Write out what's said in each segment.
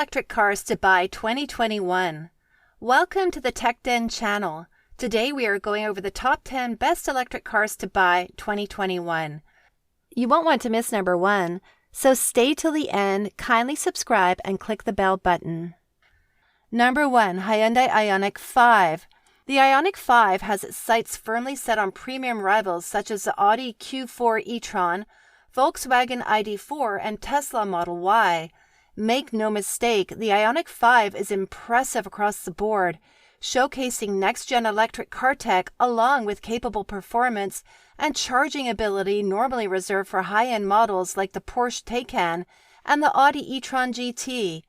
electric cars to buy 2021. Welcome to the Tech Den channel. Today we are going over the top 10 best electric cars to buy 2021. You won't want to miss number 1, so stay till the end, kindly subscribe and click the bell button. Number 1, Hyundai Ioniq 5. The Ioniq 5 has its sights firmly set on premium rivals such as the Audi Q4 e-Tron, Volkswagen Id3 and Tesla Model Y. Make no mistake, the Ioniq 5 is impressive across the board, showcasing next-gen electric car tech along with capable performance and charging ability normally reserved for high-end models like the Porsche Taycan and the Audi E-Tron Gt.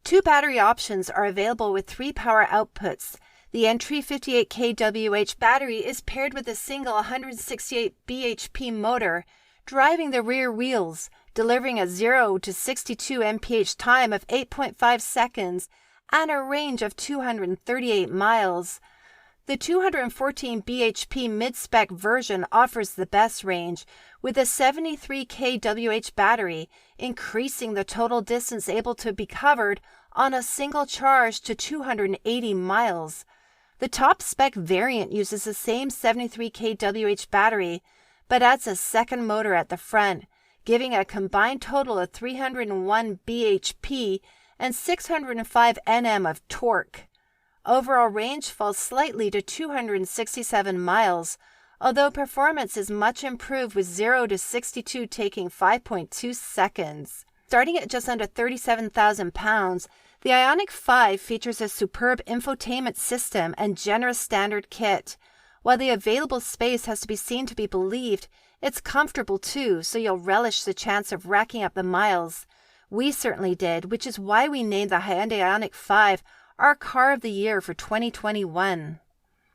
2 battery options are available with 3 power outputs. The entry 58 kWh battery is paired with a single 168 bhp motor, driving the rear wheels, delivering a 0 to 62 mph time of 8.5 seconds and a range of 238 miles. The 214 bhp mid-spec version offers the best range, with a 73 kWh battery, increasing the total distance able to be covered on a single charge to 280 miles. The top-spec variant uses the same 73 kWh battery, but adds a second motor at the front, giving a combined total of 301 bhp and 605 Nm of torque. Overall range falls slightly to 267 miles, although performance is much improved with 0 to 62 taking 5.2 seconds. Starting at just under £37,000, the Ioniq 5 features a superb infotainment system and generous standard kit. While the available space has to be seen to be believed, it's comfortable too, so you'll relish the chance of racking up the miles. We certainly did, which is why we named the Hyundai Ioniq 5 our car of the year for 2021.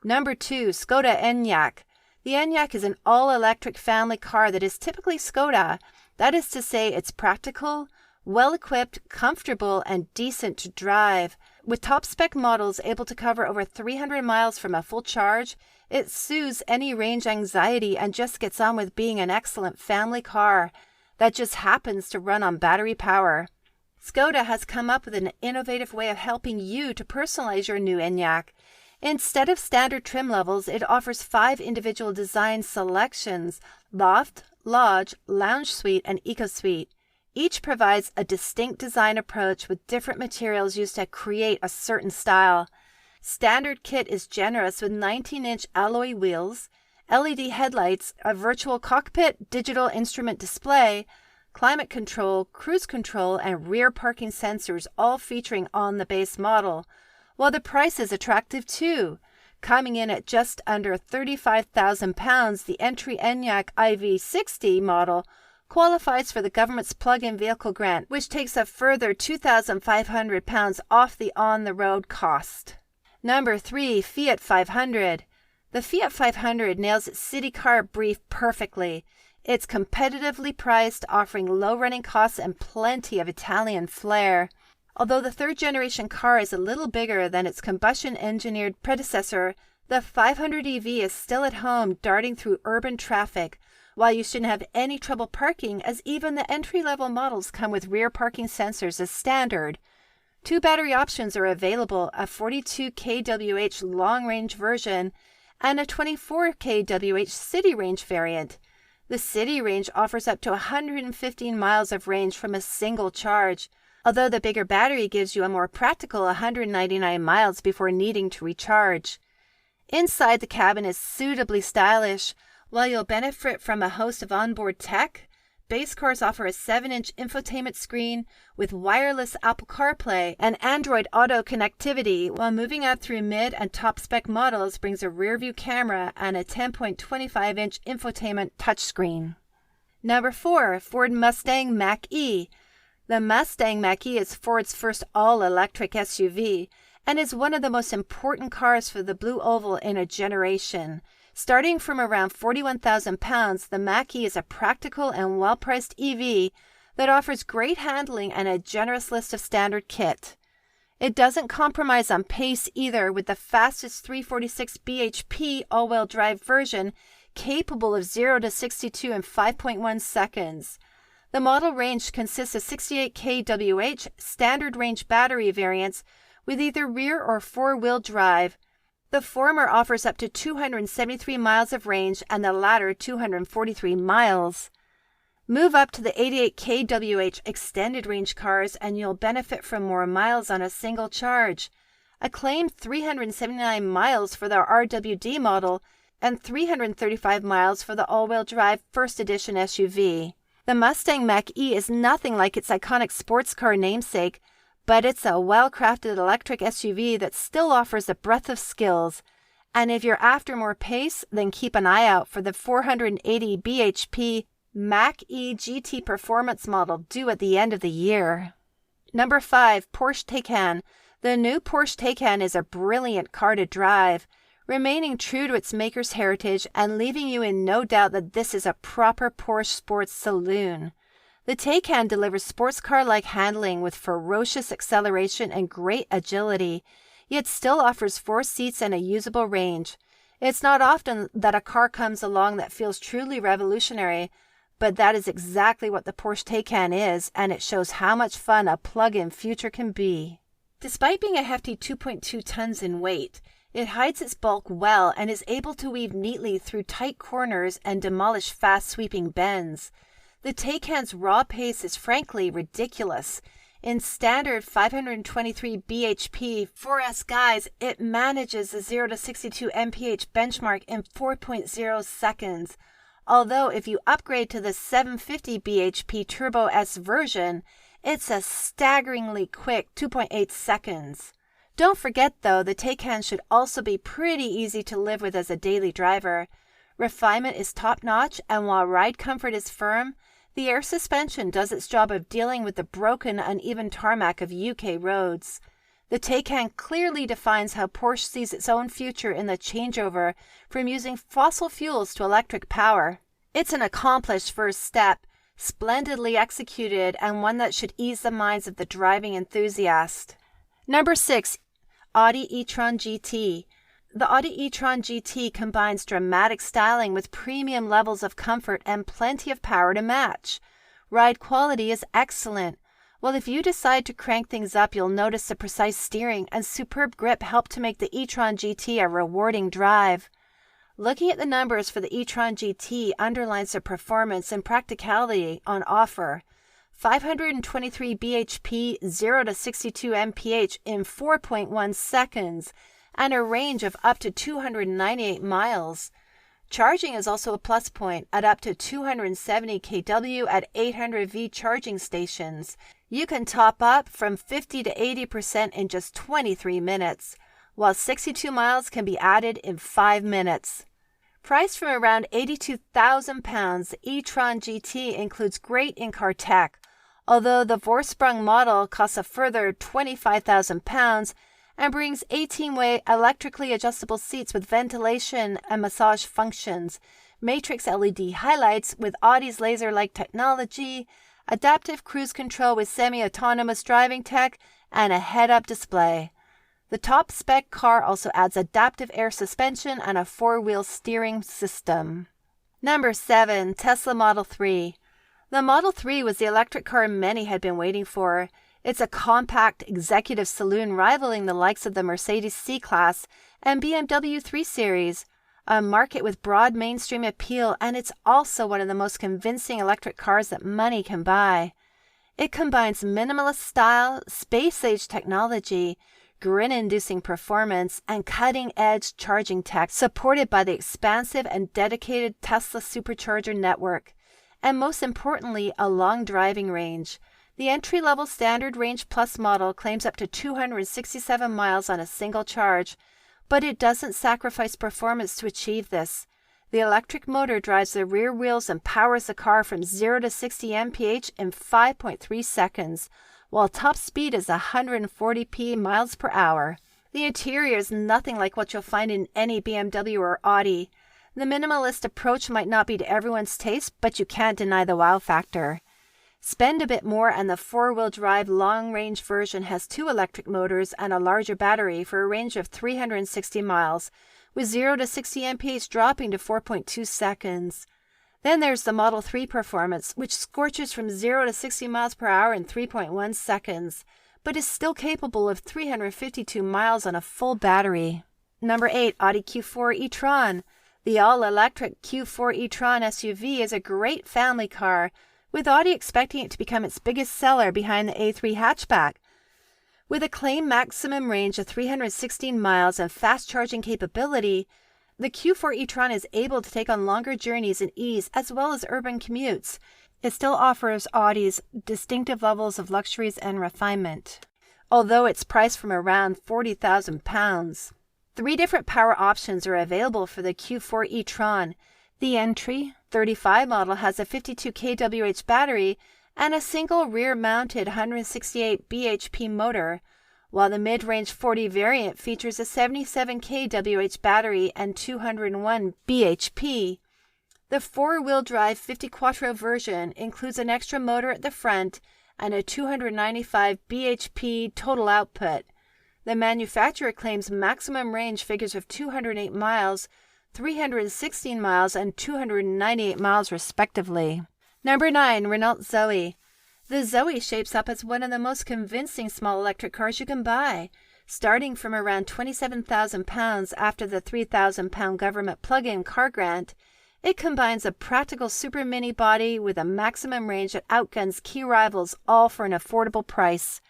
Number 2, Skoda Enyaq. The Enyaq is an all-electric family car that is typically Skoda. That is to say, it's practical, well-equipped, comfortable, and decent to drive. With top-spec models able to cover over 300 miles from a full charge, it soothes any range anxiety and just gets on with being an excellent family car that just happens to run on battery power. Skoda has come up with an innovative way of helping you to personalize your new Enyaq. Instead of standard trim levels, it offers 5 individual design selections: Loft, Lodge, Lounge Suite, and Eco Suite. Each provides a distinct design approach with different materials used to create a certain style. Standard kit is generous with 19-inch alloy wheels, LED headlights, a virtual cockpit, digital instrument display, climate control, cruise control, and rear parking sensors, all featuring on the base model, while the price is attractive too. Coming in at just under £35,000, the entry Enyaq IV60 model qualifies for the government's plug-in vehicle grant, which takes a further £2,500 off the on-the-road cost. Number 3, Fiat 500. The Fiat 500 nails its city car brief perfectly. It's competitively priced, offering low running costs and plenty of Italian flair. Although the third-generation car is a little bigger than its combustion-engineered predecessor, the 500 EV is still at home darting through urban traffic, while you shouldn't have any trouble parking, as even the entry-level models come with rear parking sensors as standard. 2 battery options are available, a 42 kWh long-range version and a 24 kWh city range variant. The city range offers up to 115 miles of range from a single charge, although the bigger battery gives you a more practical 199 miles before needing to recharge. Inside, the cabin is suitably stylish. While you'll benefit from a host of onboard tech, base cars offer a 7-inch infotainment screen with wireless Apple CarPlay and Android Auto connectivity, while moving up through mid and top-spec models brings a rear-view camera and a 10.25-inch infotainment touchscreen. Number 4, Ford Mustang Mach-E. The Mustang Mach-E is Ford's first all-electric SUV and is one of the most important cars for the Blue Oval in a generation. Starting from around £41,000, the Mach-E is a practical and well-priced EV that offers great handling and a generous list of standard kit. It doesn't compromise on pace either, with the fastest 346 bhp all-wheel drive version capable of 0 to 62 in 5.1 seconds. The model range consists of 68 kWh standard range battery variants with either rear or four-wheel drive. The former offers up to 273 miles of range and the latter 243 miles. Move up to the 88 kWh extended range cars and you'll benefit from more miles on a single charge. A claimed 379 miles for the RWD model and 335 miles for the all-wheel drive first edition SUV. The Mustang Mach-E is nothing like its iconic sports car namesake, but it's a well-crafted electric SUV that still offers a breadth of skills. And if you're after more pace, then keep an eye out for the 480 bhp Mach-E GT Performance model due at the end of the year. Number 5. Porsche Taycan. The new Porsche Taycan is a brilliant car to drive, remaining true to its maker's heritage and leaving you in no doubt that this is a proper Porsche sports saloon. The Taycan delivers sports car-like handling with ferocious acceleration and great agility, yet still offers 4 seats and a usable range. It's not often that a car comes along that feels truly revolutionary, but that is exactly what the Porsche Taycan is, and it shows how much fun a plug-in future can be. Despite being a hefty 2.2 tons in weight, it hides its bulk well and is able to weave neatly through tight corners and demolish fast-sweeping bends. The Taycan's raw pace is frankly ridiculous. In standard 523 bhp 4S guise, it manages the 0 to 62 mph benchmark in 4.0 seconds. Although if you upgrade to the 750 bhp Turbo S version, it's a staggeringly quick 2.8 seconds. Don't forget though, the Taycan should also be pretty easy to live with as a daily driver. Refinement is top-notch, and while ride comfort is firm, the air suspension does its job of dealing with the broken, uneven tarmac of UK roads. The Taycan clearly defines how Porsche sees its own future in the changeover from using fossil fuels to electric power. It's an accomplished first step, splendidly executed, and one that should ease the minds of the driving enthusiast. Number 6. Audi E-Tron Gt. The Audi E-Tron Gt combines dramatic styling with premium levels of comfort and plenty of power to match. Ride quality is excellent. Well, if you decide to crank things up, you'll notice the precise steering and superb grip help to make the E-Tron Gt a rewarding drive. Looking at the numbers for the E-Tron Gt underlines the performance and practicality on offer. 523 bhp 0 to 62 mph in 4.1 seconds and a range of up to 298 miles. Charging is also a plus point at up to 270 kW at 800V charging stations. You can top up from 50 to 80% in just 23 minutes, while 62 miles can be added in 5 minutes. Priced from around £82,000, the E-Tron Gt includes great in-car tech, although the Vorsprung model costs a further £25,000 and brings 18-way electrically adjustable seats with ventilation and massage functions, matrix LED highlights with Audi's laser-like technology, adaptive cruise control with semi-autonomous driving tech, and a head-up display. The top-spec car also adds adaptive air suspension and a 4-wheel steering system. Number 7. Tesla Model 3. The Model 3 was the electric car many had been waiting for. It's a compact executive saloon rivaling the likes of the Mercedes C-Class and BMW 3 Series, a market with broad mainstream appeal, and it's also one of the most convincing electric cars that money can buy. It combines minimalist style, space-age technology, grin-inducing performance, and cutting-edge charging tech supported by the expansive and dedicated Tesla supercharger network, and most importantly, a long driving range. The entry-level Standard Range Plus model claims up to 267 miles on a single charge, but it doesn't sacrifice performance to achieve this. The electric motor drives the rear wheels and powers the car from 0 to 60 mph in 5.3 seconds, while top speed is 140 miles per hour. The interior is nothing like what you'll find in any BMW or Audi. The minimalist approach might not be to everyone's taste, but you can't deny the wow factor. Spend a bit more and the 4-wheel drive long-range version has 2 electric motors and a larger battery for a range of 360 miles, with 0 to 60 mph dropping to 4.2 seconds. Then there's the Model 3 Performance, which scorches from 0 to 60 miles per hour in 3.1 seconds, but is still capable of 352 miles on a full battery. Number 8, Audi Q4 e-Tron. The all-electric Q4 e-Tron SUV is a great family car, with Audi expecting it to become its biggest seller behind the A3 hatchback. With a claimed maximum range of 316 miles and fast charging capability, the Q4 e-Tron is able to take on longer journeys in ease as well as urban commutes. It still offers Audi's distinctive levels of luxuries and refinement, although it's priced from around £40,000. 3 different power options are available for the Q4 e-Tron. The entry 35 model has a 52 kWh battery and a single rear-mounted 168 bhp motor, while the mid-range 40 variant features a 77 kWh battery and 201 bhp. The 4-wheel drive 50 Quattro version includes an extra motor at the front and a 295 bhp total output. The manufacturer claims maximum range figures of 208 miles, 316 miles, and 298 miles respectively. Number 9, Renault Zoe. The Zoe shapes up as one of the most convincing small electric cars you can buy. Starting from around £27,000 after the £3,000 government plug-in car grant, it combines a practical super mini body with a maximum range that outguns key rivals, all for an affordable price.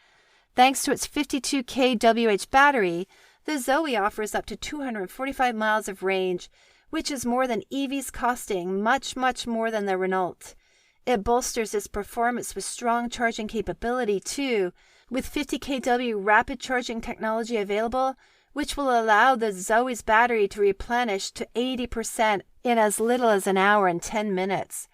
Thanks to its 52 kWh battery, the Zoe offers up to 245 miles of range, which is more than EVs costing, much more than the Renault. It bolsters its performance with strong charging capability too, with 50 kW rapid charging technology available, which will allow the Zoe's battery to replenish to 80% in as little as an hour and 10 minutes.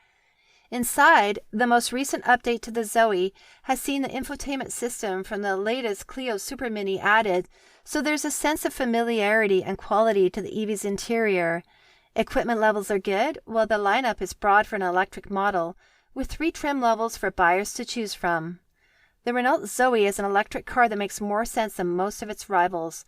Inside, the most recent update to the Zoe has seen the infotainment system from the latest Clio Super Mini added, so there's a sense of familiarity and quality to the EV's interior. Equipment levels are good, while the lineup is broad for an electric model, with 3 trim levels for buyers to choose from. The Renault Zoe is an electric car that makes more sense than most of its rivals.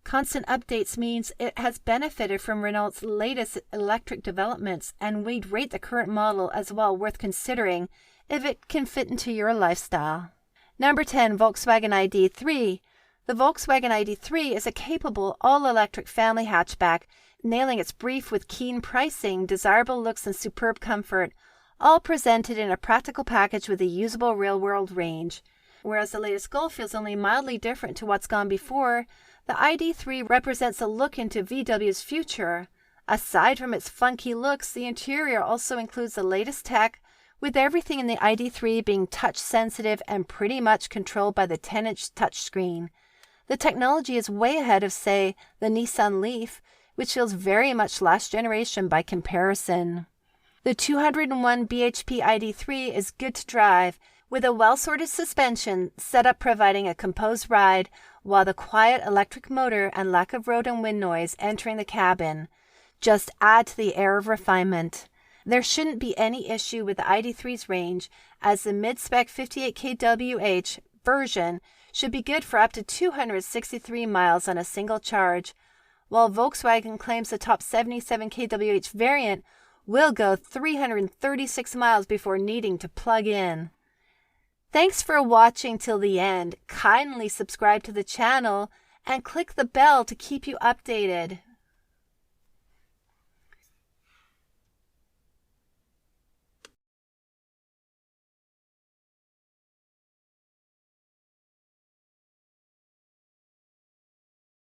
Constant updates means it has benefited from Renault's latest electric developments, and we'd rate the current model as well worth considering if it can fit into your lifestyle. Number 10, Volkswagen Id3. The Volkswagen Id3 is a capable all-electric family hatchback, nailing its brief with keen pricing, desirable looks, and superb comfort, all presented in a practical package with a usable real-world range. Whereas the latest Golf feels only mildly different to what's gone before, the Id3 represents a look into VW's future. Aside from its funky looks, the interior also includes the latest tech, with everything in the Id3 being touch-sensitive and pretty much controlled by the 10-inch touchscreen. The technology is way ahead of, say, the Nissan Leaf, which feels very much last generation by comparison. The 201 bhp Id3 is good to drive, with a well-sorted suspension setup providing a composed ride, while the quiet electric motor and lack of road and wind noise entering the cabin just add to the air of refinement. There shouldn't be any issue with the Id3's range, as the mid-spec 58 kWh version should be good for up to 263 miles on a single charge, while Volkswagen claims the top 77 kWh variant will go 336 miles before needing to plug in. Thanks for watching till the end. Kindly subscribe to the channel and click the bell to keep you updated.